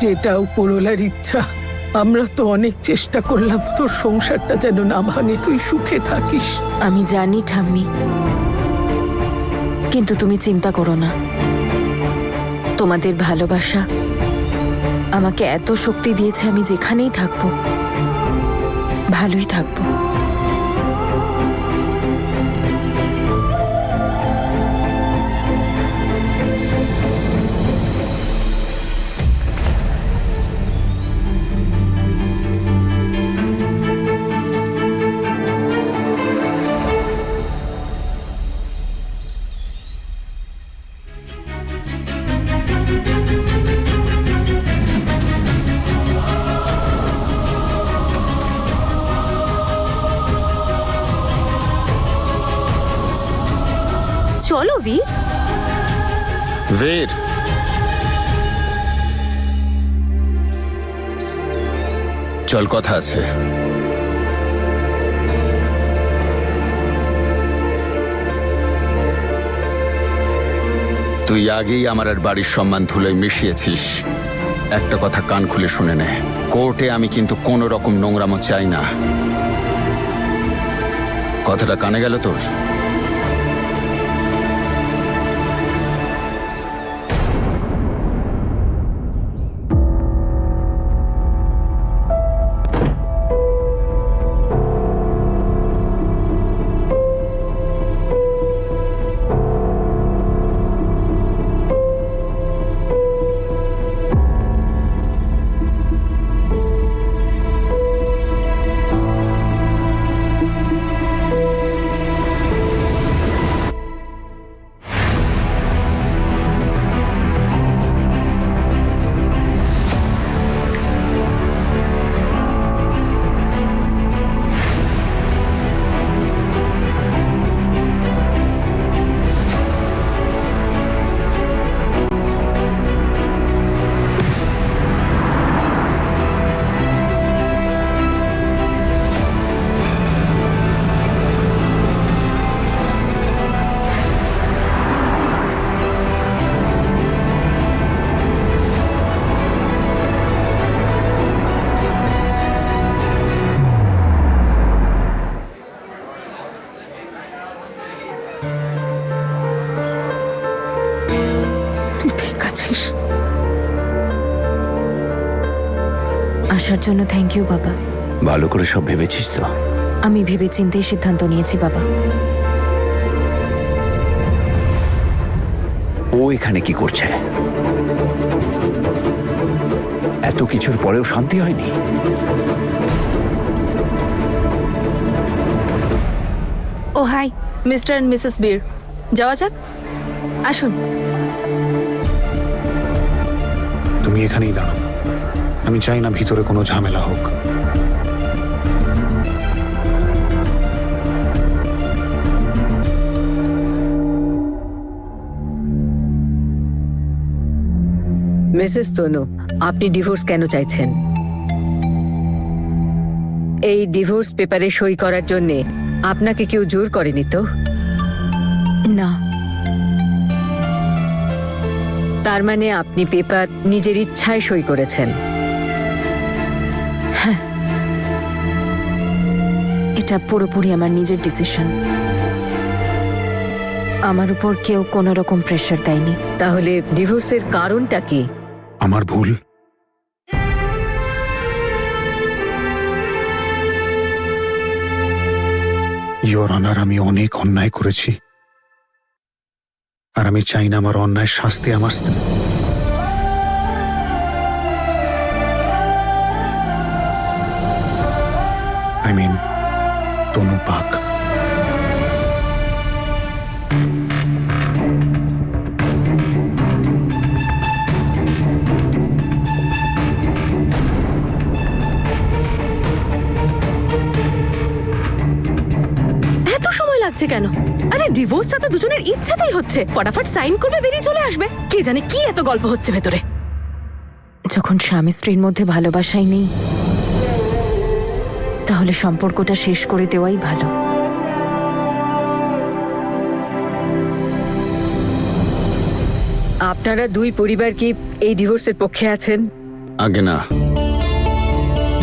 যেটা উপরওয়ালার ইচ্ছা। আমরা তো অনেক চেষ্টা করলাম তোর সংসারটা যেন না ভাঙে, তুই সুখে থাকিস। আমি জানি ঠাম্মি, কিন্তু তুমি চিন্তা করো না। তোমাদের ভালোবাসা আমাকে এত শক্তি দিয়েছে, আমি যেখানেই থাকবো ভালোই থাকবো। চলো বীর। বীর, চল, কথা আছে। তুই আগেই আমার আর বাড়ির সম্মান ধুলোয় মিশিয়েছিস। একটা কথা কান খুলে শুনে নে, কোর্টে আমি কিন্তু কোনো রকম নোংরামো চাই না। কথাটা কানে গেল তোর? আসার জন্য থ্যাংক ইউ বাবা। ভালো করে সব ভেবেছিস তো? আমি ভেবেচিন্তেই সিদ্ধান্ত নিয়েছি বাবা। ও এখানে কি করছে? এত কিছুর পরেও শান্তি হয়নি? ও হাই মিস্টার এন্ড মিসেস বীর, যাওয়া যাক, আসুন। তুমি এখানেই দাঁড়াও, আমি চাই না ভিতরে কোনো ঝামেলা হোক। মিসেস তনু, আপনি ডিভোর্স কেন চাইছেন? এই ডিভোর্স পেপারে সই করার জন্য আপনাকে কেউ জোর করেনি তো? না। তার মানে আপনি পেপার নিজের ইচ্ছায় সই করেছেন? হ্যাঁ, এটা পুরোপুরি আমার নিজের ডিসিশন। আমার উপর কেউ কোনো রকম প্রেশার দেয়নি। তাহলে ডিভোর্সের কারণটা কি? আমার ভুল। ইয়োর অনার, আমি অনেক অন্যায় করেছি, আর আমি চাই না আমার অন্যায় শাস্তি আমার স্ত্রী। I mean, তনু পাক। এত সময় লাগছে কেন? আরে ডিভোর্সটা তো দুজনের ইচ্ছেতেই হচ্ছে, ফটাফট সাইন করবে, বেরিয়ে চলে আসবে। কে জানে কি এত গল্প হচ্ছে ভেতরে। যখন স্বামী স্ত্রীর মধ্যে ভালোবাসাই নেই, তাহলে সম্পর্কটা শেষ করে দেওয়াই ভালো। আপনারা দুই পরিবার কি এই ডিভোর্সের পক্ষে আছেন? আগে না,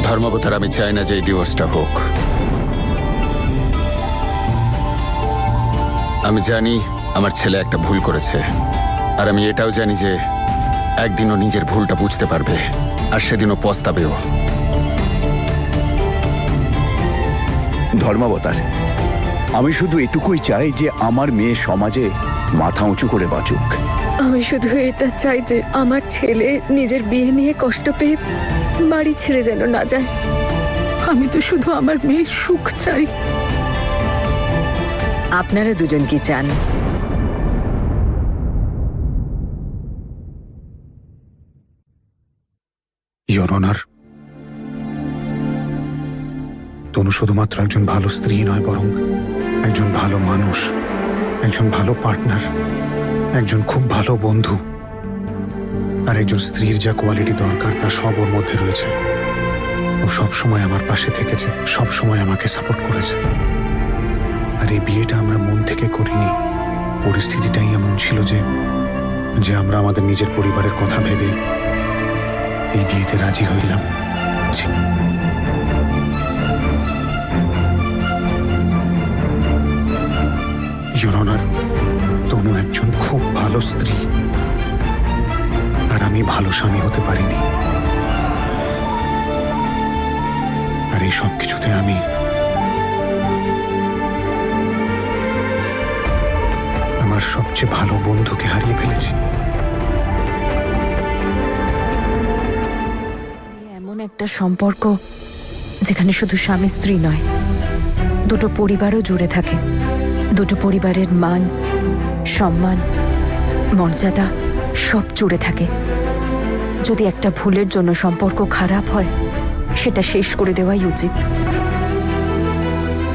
ধর্মাবতার আমি চাই না যে এই ডিভোর্সটা হোক। আমি জানি আমার ছেলে একটা ভুল করেছে, আর আমি এটাও জানি যে একদিনও নিজের ভুলটা বুঝতে পারবে, আর সেদিনও পস্তাবেও। ধর্মাবতার, আমি শুধু এটুকুই চাই যে আমার মেয়ে সমাজে মাথা উঁচু করে বাঁচুক। আমি শুধু এটা চাই যে আমার ছেলে নিজের বিয়ে নিয়ে কষ্ট পেয়ে বাড়ি ছেড়ে যেন না যায়। আমি তো শুধু আমার মেয়ের সুখ চাই। আপনারা দুজন কি চান? ইওর অনার, তনু শুধুমাত্র একজন ভালো স্ত্রী নয়, বরং একজন ভালো মানুষ, একজন ভালো পার্টনার, একজন খুব ভালো বন্ধু। আর একজন স্ত্রীর যা কোয়ালিটি দরকার তা সব ওর মধ্যে রয়েছে। ও সব সময় আমার পাশে থেকেছে, সব সময় আমাকে সাপোর্ট করেছে। আর এই বিয়েটা আমরা মন থেকে করিনি। পরিস্থিতিটাই এমন ছিল যে আমরা আমাদের নিজের পরিবারের কথা ভেবে এই বিয়েতে রাজি হইলাম। ইওর অনার, তনু একজন খুব ভালো স্ত্রী, আর আমি ভালো স্বামী হতে পারিনি। আর এই সব কিছুতে আমি আমার সবচেয়ে ভালো বন্ধুকে হারিয়ে ফেলেছি। এমন একটা সম্পর্ক যেখানে শুধু স্বামী স্ত্রী নয়, দুটো পরিবারও জুড়ে থাকে। দুটো পরিবারের মান, সম্মান, মর্যাদা সব জুড়ে থাকে। যদি একটা ভুলের জন্য সম্পর্ক খারাপ হয়, সেটা শেষ করে দেওয়াই উচিত।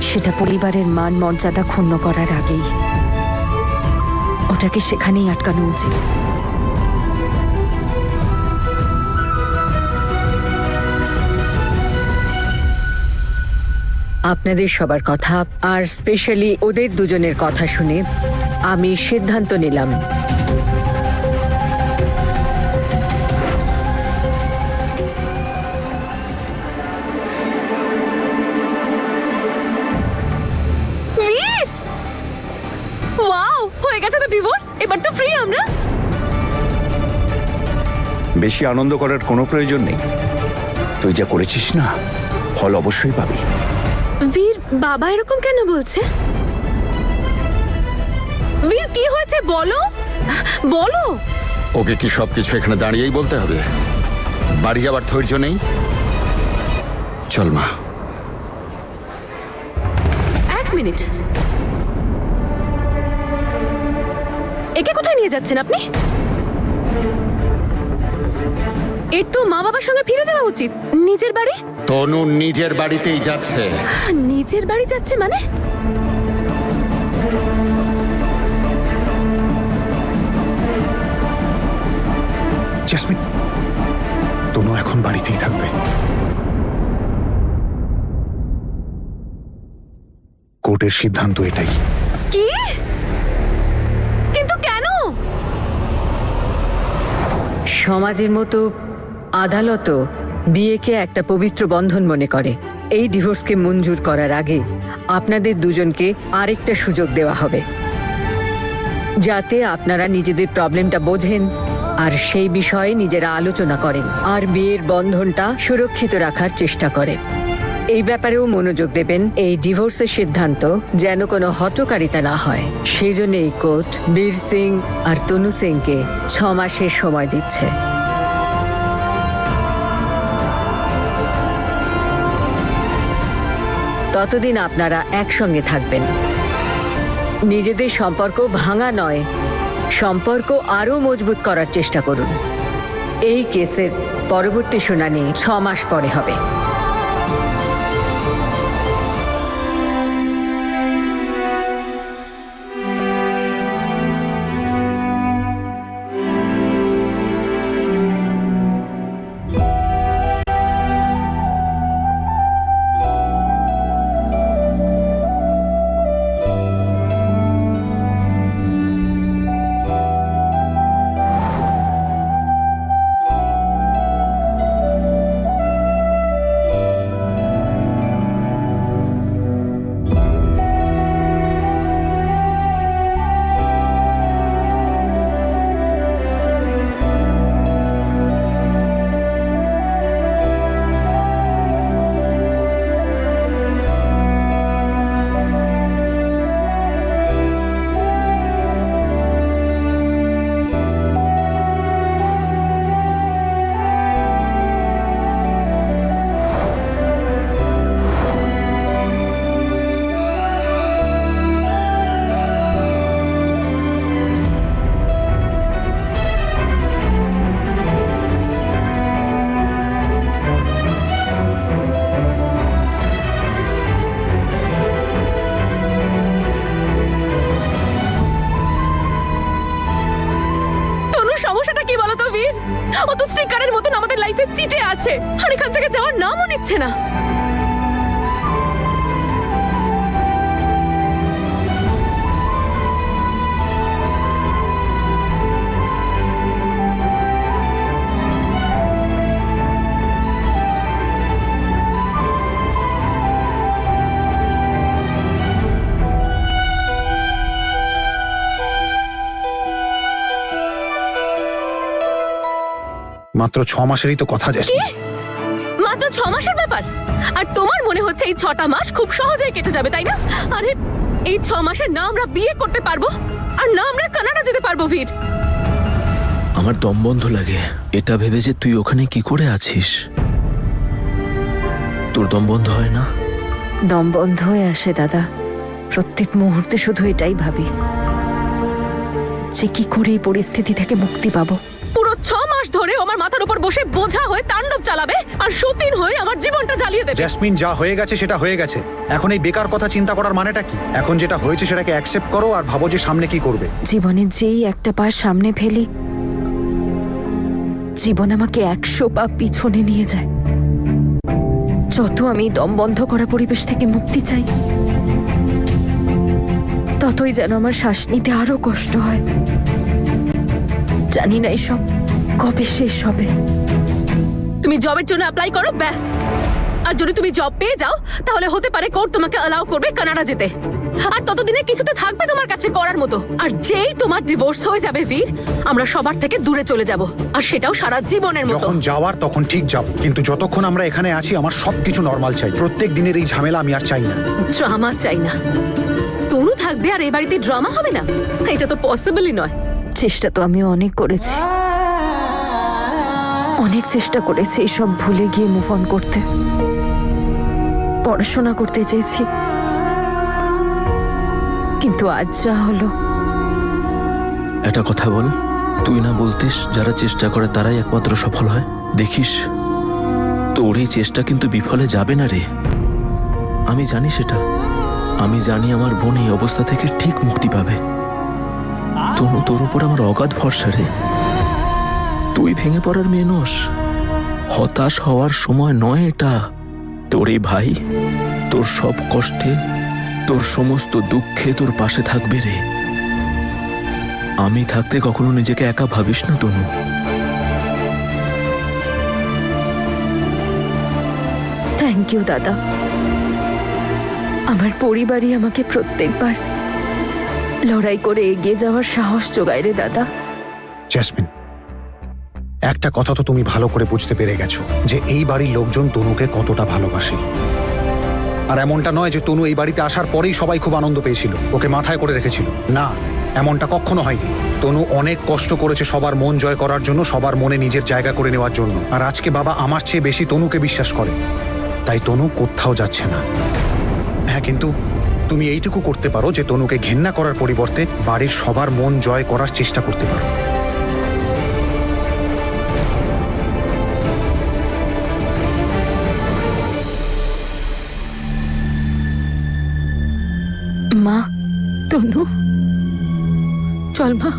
সেটা পরিবারের মান মর্যাদা ক্ষুণ্ণ করার আগেই ওটাকে সেখানেই আটকানো উচিত। আপনাদের সবার কথা আর স্পেশালি ওদের দুজনের কথা শুনে আমি সিদ্ধান্ত নিলাম ওয়াও, হয়ে গেছে তো ডিভোর্স, এবার তো ফ্রি আমরা। বেশি আনন্দ করার কোনো প্রয়োজন নেই। তুই যা করেছিস না, ফল অবশ্যই পাবি। বীর, বাবা এরকম কেন বলছে? বীর, কি হয়েছে বলো বলো। ওকে কি সবকিছু এখানে দাঁড়িয়েই বলতে হবে? বাড়ি যাবার ধৈর্য নেই? চল মা। এক মিনিট, একে কোথায় নিয়ে যাচ্ছেন আপনি? এর তো মা বাবার সঙ্গে ফিরে যাওয়া উচিত। নিজের বাড়ি? তনু নিজের বাড়িতেই যাচ্ছে। নিজের বাড়ি যাচ্ছে মানে? জাসমিন, তনু এখন বাড়িতেই থাকবে। কোর্টের সিদ্ধান্ত এটাই। কি? কিন্তু কেন? সমাজের মতো আদালতও বিয়েকে একটা পবিত্র বন্ধন মনে করে। এই ডিভোর্সকে মঞ্জুর করার আগে আপনাদের দুজনকে আরেকটা সুযোগ দেওয়া হবে, যাতে আপনারা নিজেদের প্রবলেমটা বোঝেন আর সেই বিষয়ে নিজেরা আলোচনা করেন আর বিয়ের বন্ধনটা সুরক্ষিত রাখার চেষ্টা করেন। এই ব্যাপারেও মনোযোগ দেবেন, এই ডিভোর্সের সিদ্ধান্ত যেন কোনো হঠকারিতা না হয়। সেই জন্য এই কোর্ট বীর সিং আর তনু সিংকে 6 মাসের সময় দিচ্ছে। ততদিন আপনারা একসঙ্গে থাকবেন। নিজেদের সম্পর্ক ভাঙা নয়, সম্পর্ক আরও মজবুত করার চেষ্টা করুন। এই কেসের পরবর্তী শুনানি 6 মাস পরে হবে। বাড়িতে চিটে আছে আর এখান থেকে যাওয়ার নামও নিচ্ছে না। মাত্র 6 মাসেরই তো কথা জেসমিন। মাত্র 6 মাসের ব্যাপার, আর তোমার মনে হচ্ছে এই 6টা মাস খুব সহজেই কেটে যাবে, তাই না? আরে এই 6 মাসে না আমরা বিয়ে করতে পারবো আর না আমরা কানাডা যেতে পারবো বীর। আমার দম বন্ধ লাগে এটা ভেবে যে তুই ওখানে কি করে আছিস। তোর দম বন্ধ হয় না? দম বন্ধ হয়ে আসে দাদা, প্রত্যেক মুহূর্তে শুধু এটাই ভাবি যে কি করে এই পরিস্থিতি থেকে মুক্তি পাবো। পুরো 6 মাস ধরে আমার মাথার উপর বসে বোঝা হয়ে তাণ্ডব চালাবে আর সতীন হয়ে আমার জীবনটা জ্বালিয়ে দেবে। জেসমিন, যা হয়ে গেছে সেটা হয়ে গেছে। এখন এই বেকার কথা চিন্তা করার মানেটা কি? এখন যেটা হয়েছে সেটাকে অ্যাকসেপ্ট করো আর ভাবো যে সামনে কি করবে। জীবনে যেই একটা পা সামনে ফেলি, জীবন আমাকে 100 পা পিছনে নিয়ে যায়। যত আমি দম বন্ধ করা পরিবেশ থেকে মুক্তি চাই, ততই যেন আমার শ্বাস নিতে আরো কষ্ট হয়। জানি না এসব কবে শেষ হবে। তুমি জবের জন্য অ্যাপ্লাই করো ব্যাস। আর যদি তুমি জব পেয়ে যাও তাহলে হতে পারে কোর্ট তোমাকে অ্যালাউ করবে কানাডা যেতে। আর ততদিনে কিছু তো থাকবে তোমার কাছে করার মতো। আর যেই তোমার ডিভোর্স হয়ে যাবে বীর, আমরা সবার থেকে দূরে চলে যাব, আর সেটাও সারা জীবনের মতো। যখন যাওয়ার তখন ঠিক যাব, কিন্তু যতক্ষণ আমরা এখানে আছি আমার সবকিছু নর্মাল চাই। প্রত্যেক দিনের এই ঝামেলা আমি আর চাই না। ড্রামা চাই না। তনু থাকবে আর এই বাড়িতে ড্রামা হবে না, এটা তো পসিবলই নয়। চেষ্টা তো আমি অনেক করেছি, অনেক চেষ্টা করেছি এসব ভুলে গিয়ে মুভ অন করতে। পড়াশোনা করতে চেয়েছি, কিন্তু আজ যা হলো। একটা কথা বল, তুই না বলতিস যারা চেষ্টা করে তারাই একমাত্র সফল হয়? দেখিস তোর এই চেষ্টা কিন্তু বিফলে যাবে না রে। আমি জানি সেটা। আমি জানি আমার বোন এই অবস্থা থেকে ঠিক মুক্তি পাবে। তোর উপর আমার অগাধ ভরসা রে। তুই ভেঙে পড়ার মেয়ে নস, হতাশ হওয়ার সময় নয় এটা। তোর এই ভাই তোর সব কষ্টে, তোর সমস্ত দুঃখে তোর পাশে থাকবে রে। আমি থাকতে কখনো নিজেকে একা ভাবিস না তনু। থ্যাংক ইউ দাদা। আমার পরিবারই আমাকে প্রত্যেকবার লড়াই করে এগিয়ে যাওয়ার সাহস যোগায় রে দাদা। জেসমিন, একটা কথা তো তুমি ভালো করে বুঝতে পেরে গেছো যে এই বাড়ির লোকজন তনুকে কতটা ভালোবাসে। আর এমনটা নয় যে তনু এই বাড়িতে আসার পরেই সবাই খুব আনন্দ পেয়েছিল, ওকে মাথায় করে রেখেছিল। না, এমনটা কখনো হয়নি। তনু অনেক কষ্ট করেছে সবার মন জয় করার জন্য, সবার মনে নিজের জায়গা করে নেওয়ার জন্য। আর আজকে বাবা আমার চেয়ে বেশি তনুকে বিশ্বাস করে, তাই তনু কোথাও যাচ্ছে না। হ্যাঁ, কিন্তু তুমি এইটুকু করতে পারো যে তনুকে ঘেন্না করার পরিবর্তে বাড়ির সবার মন জয় করার চেষ্টা করতে পারো। মা, তনু, চল মা,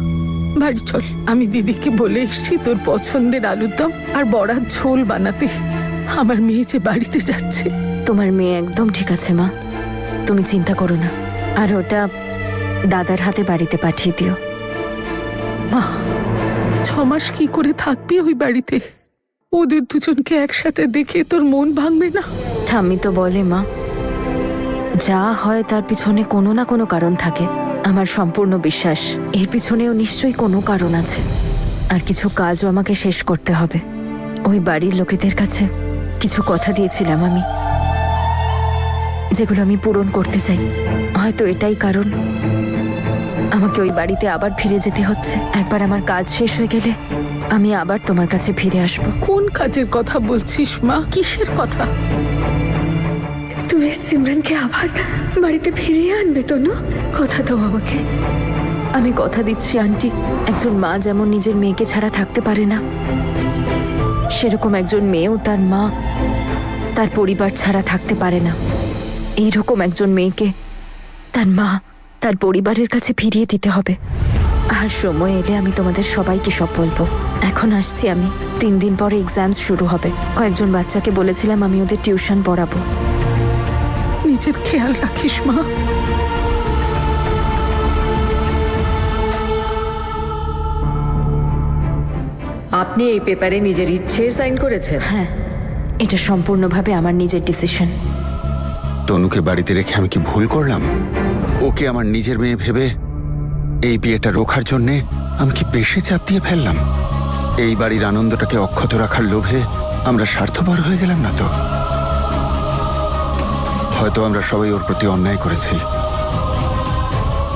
বাড়ি চল। আমি দিদিকে বলে এসছি তোর পছন্দের আলুর দম আর বড়ার ঝোল বানাতে। আমার মেয়ে যে বাড়িতে যাচ্ছে। তোমার মেয়ে একদম ঠিক আছে মা, তুমি চিন্তা করো না। আর ওটা দাদার হাতে বাড়িতে পাঠিয়ে দিও। মা, 6 মাস কি করে থাকবি ওই বাড়িতে? ওদের দুজনকে একসাথে দেখে তোর মন ভাঙবে না? ঠাম্মি তো বলে মা, যা হয় তার পিছনে কোনো না কোনো কারণ থাকে। আমার সম্পূর্ণ বিশ্বাস এর পিছনেও নিশ্চয়ই কোনো কারণ আছে। আর কিছু কাজও আমাকে শেষ করতে হবে। ওই বাড়ির লোকেদের কাছে কিছু কথা দিয়েছিলাম আমি, যেগুলো আমি পূরণ করতে চাই। হয়তো এটাই কারণ আমাকে ওই বাড়িতে আবার ফিরে যেতে হচ্ছে। একবার আমার কাজ শেষ হয়ে গেলে আমি আবার তোমার কাছে ফিরে আসব। কোন কাজের কথা বলছিস মা? কিসের কথা? তুমি সিমরানকে আবার বাড়িতে ফিরিয়ে আনবে তনু? কথা দাও আমাকে। আমি কথা দিচ্ছি আন্টি, একজন মা যেমন নিজের মেয়েকে ছাড়া থাকতে পারে না, সেরকম একজন মেয়েও তার মা, তার পরিবার ছাড়া থাকতে পারে না। এইরকম একজন মেয়েকে তার মা, তার পরিবারের কাছে ফিরিয়ে দিতে হবে। আর সময় এলে আমি তোমাদের সবাইকে সব বলবো। এখন আসছি আমি। 3 দিন পরে এক্সামস শুরু হবে। কয়েকজন বাচ্চাকে বলেছিলাম আমি ওদের টিউশন পড়াবো। নিজের খেয়াল রাখিস মা। আপনি এই পেপারে নিজের ইচ্ছে সাইন করেছেন? হ্যাঁ, এটা সম্পূর্ণভাবে আমার নিজের ডিসিশন। তনুকে বাড়িতে রেখে আমি কি ভুল করলাম? ওকে আমার নিজের মেয়ে ভেবে এই বিয়েটা রোখার জন্যে আমি কি বেশি চাপ দিয়ে ফেললাম? এই বাড়ির আনন্দটাকে অক্ষত রাখার লোভে আমরা স্বার্থপর হয়ে গেলাম না তো? হয়তো আমরা সবাই ওর প্রতি অন্যায় করেছি।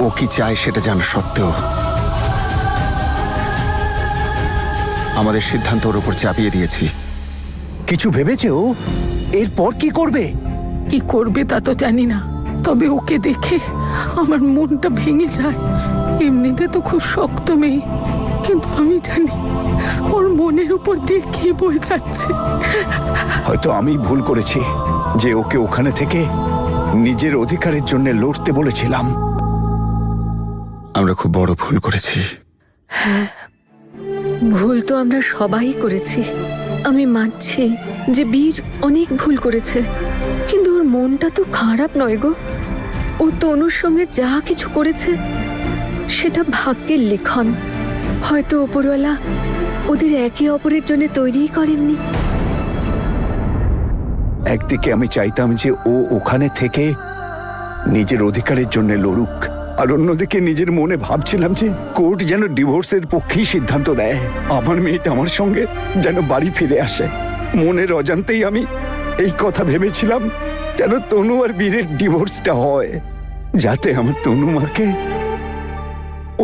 ও কি চায় সেটা জানা সত্ত্বেও আমাদের সিদ্ধান্ত ওর উপর চাপিয়ে দিয়েছি। কিছু ভেবেছে ও? এরপর কি করবে? কি করবে তা তো জানি না, তবে ওকে দেখে আমার মনটা ভেঙে যায়। এমনিতে তো খুব শক্ত মেয়ে, কিন্তু আমি জানি ওর মনের উপর দিয়ে কি বয়ে যাচ্ছে। হয়তো আমি ভুল করেছি যে ওকে ওখানে থেকে নিজের অধিকারের জন্য লড়তে বলেছিলাম। আমরা খুব বড় ভুল করেছি। ভুল তো আমরা সবাই করেছি। আমি মানছি যে বীর অনেক ভুল করেছে, কিন্তু ওর মনটা তো খারাপ নয় গো। ও তনুর সঙ্গে যা কিছু করেছে সেটা ভাগ্যের লিখন। হয়তো ওপরওয়ালা ওদের একে অপরের জন্য তৈরিই করেননি। একদিকে আমি চাইতাম যে ও ওখানে থেকে নিজের অধিকারের জন্য লড়ুক, আর অন্যদিকে নিজের মনে ভাবছিলাম যে কোর্ট যেন ডিভোর্সের পক্ষেই সিদ্ধান্ত দেয়। আমার মেয়েটা আমার সঙ্গে যেন বাড়ি ফিরে আসে। মনের অজান্তেই আমি এই কথা ভেবেছিলাম যেন তনু আর বীরের ডিভোর্সটা হয়, যাতে আমার তনু মাকে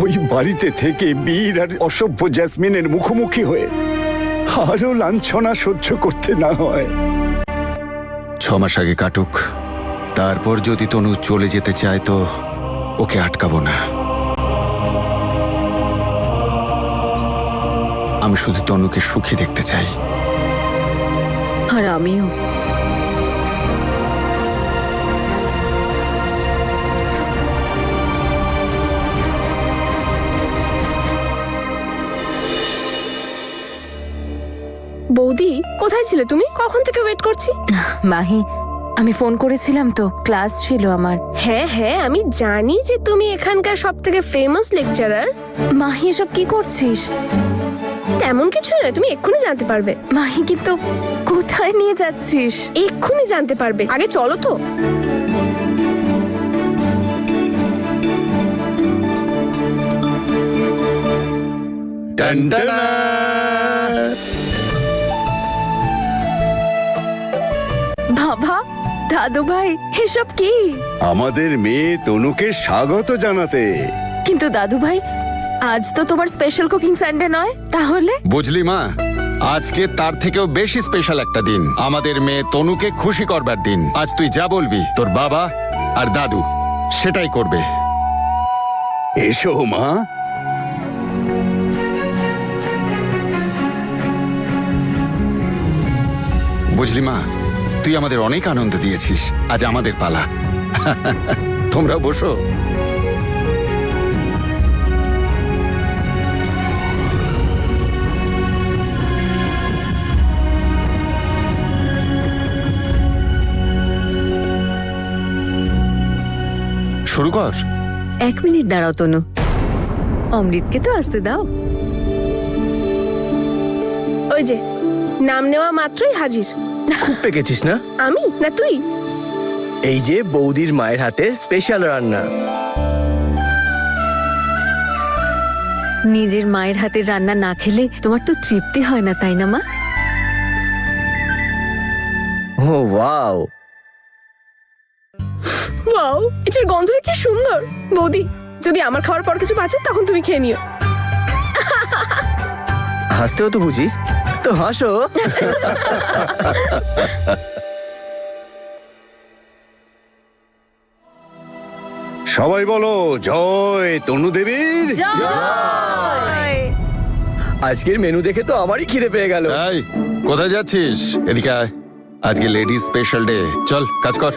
ওই বাড়িতে থেকে বীর আর অসভ্য জ্যাসমিনের মুখোমুখি হয়ে আরো লাঞ্ছনা সহ্য করতে না হয়। 6 মাস আগে কাটুক, তারপর যদি তনু চলে যেতে চায় তো ওকে আটকাবো না। আমি শুধু তনুকে সুখী দেখতে চাই। আর আমিও। বৌদি, কোথায় ছিলে তুমি? কখন থেকে ওয়েট করছি। মাহি, আমি ফোন করেছিলাম তো, ক্লাস ছিল আমার। হ্যাঁ হ্যাঁ, আমি জানি যে তুমি এখানকার সব থেকে ফেমাস লেকচারার। মাহি, এসব কি করছিস? তেমন কিছু নয়, তুমি এক্ষুনি জানতে পারবে। মাহি, কিন্তু কোথায় নিয়ে যাচ্ছিস? এক্ষুনি জানতে পারবে, আগে চলো তো। বাবা, দাদু ভাই, এসব কি? আমাদের মেয়ে তনুকে স্বাগত জানাতে। কিন্তু দাদু ভাই, আজ তো তোমার স্পেশাল কুকিং সানডে নয়, তাহলে? বুঝলি মা, আজকে তার থেকেও বেশি স্পেশাল একটা দিন। আমাদের মেয়ে তনুকে খুশি করবার দিন। আজ তুই যা বলবি তোর বাবা আর দাদু সেটাই করবে। এসো মা। বুঝলি মা, তুই আমাদের অনেক আনন্দ দিয়েছিস। আজ আমাদের পালা। তোমরা বসো। শুরু কর। 1 মিনিট দাঁড়াও তনু, অমৃতকে তো আসতে দাও। ওই যে নাম নেওয়া মাত্রই হাজির। খুব পেকেছিস না? আমি না তুই? এই যে বৌদির মায়ের হাতে স্পেশাল রান্না। নিজের মায়ের হাতের রান্না না খেলে তোমার তো তৃপ্তি হয় না, তাই না মা? ও ওয়াও, ওয়াও, এটার গন্ধটা কি সুন্দর। বৌদি, যদি আমার খাওয়ার পর কিছু বাঁচে তখন তুমি খেয়ে নিও। হাসতেও তো বুঝি, তো হাসো। সবাই বলো জয় তনু দেবীর। আজকের মেনু দেখে তো আমারই খিদে পেয়ে গেল। এই, কোথায় যাচ্ছিস? এদিকে আয়। আজকে লেডিজ স্পেশাল ডে। চল কাজ কর।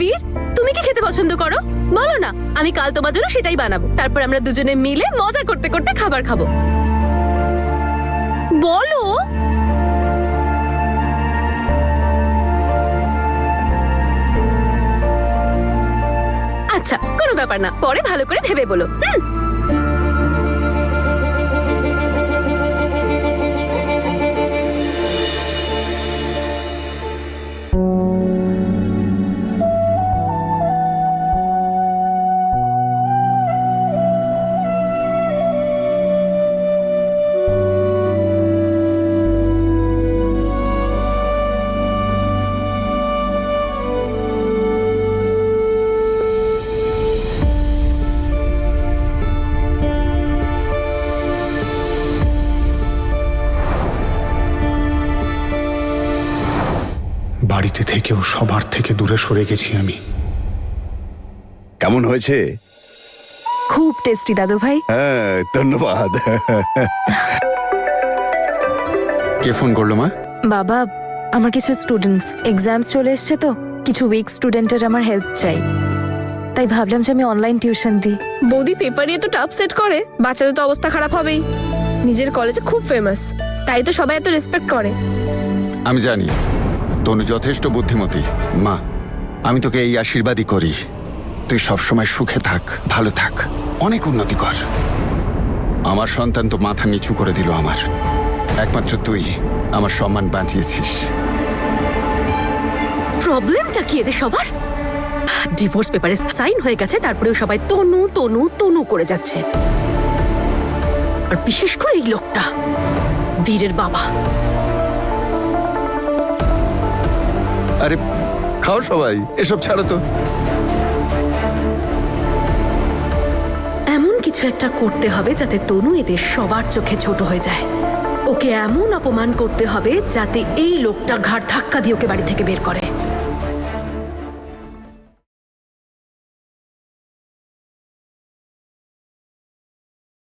বীর, তুমি কি খেতে পছন্দ করো বলো না, আমি কাল তোমার জন্য সেটাই বানাবো। তারপর আমরা দুজনে মিলে মজা করতে করতে খাবার খাবো। বলো। আচ্ছা, কোনো ব্যাপার না, পরে ভালো করে ভেবে বলো। বাড়িতে থেকেও সবার থেকে দূরে সরে গেছি আমি। কেমন হয়েছে? খুব টেস্টি দাদু ভাই। হ্যাঁ, ধন্যবাদ। কে ফোন করলো মা? বাবা, আমার কিছু স্টুডেন্টস এক্সামস চলে এসছে, তো কিছু উইক স্টুডেন্টের আমার হেল্প চাই, তাই ভাবলাম যে আমি অনলাইন টিউশন দিই। বৌদি পেপার নিয়ে তো টাফ সেট করে, বাচ্চাদের তো অবস্থা খারাপ হবেই। নিজের কলেজে খুব ফেমাস, তাই তো সবাই এত রেসপেক্ট করে। আমি জানি তনু যথেষ্ট বুদ্ধিমতী। মা, আমি তোকে এই আশীর্বাদই করি, তুই সবসময় সুখে থাক, ভালো থাক, অনেক উন্নতি কর। আমার সন্তান তো মাথা নিচু করে দিল আমার, একমাত্র তুই আমার সম্মান বাঁচিয়েছিস। প্রবলেমটা কি এদের সবার? ডিভোর্স পেপারে সাইন হয়ে গেছে, তারপরেও সবাই তনু তনু তনু করে যাচ্ছে। আর বিশেষ করে এই লোকটা, বীরের বাবা। আরে খাও সবাই, এসব ছাড়ো তো। এমন কিছু একটা করতে হবে যাতে তনু এদের সবার চোখে ছোট হয়ে যায়। ওকে এমন অপমান করতে হবে যাতে এই লোকটা ঘাড় ধাক্কা দিয়ে ওকে বাড়ি থেকে বের করে।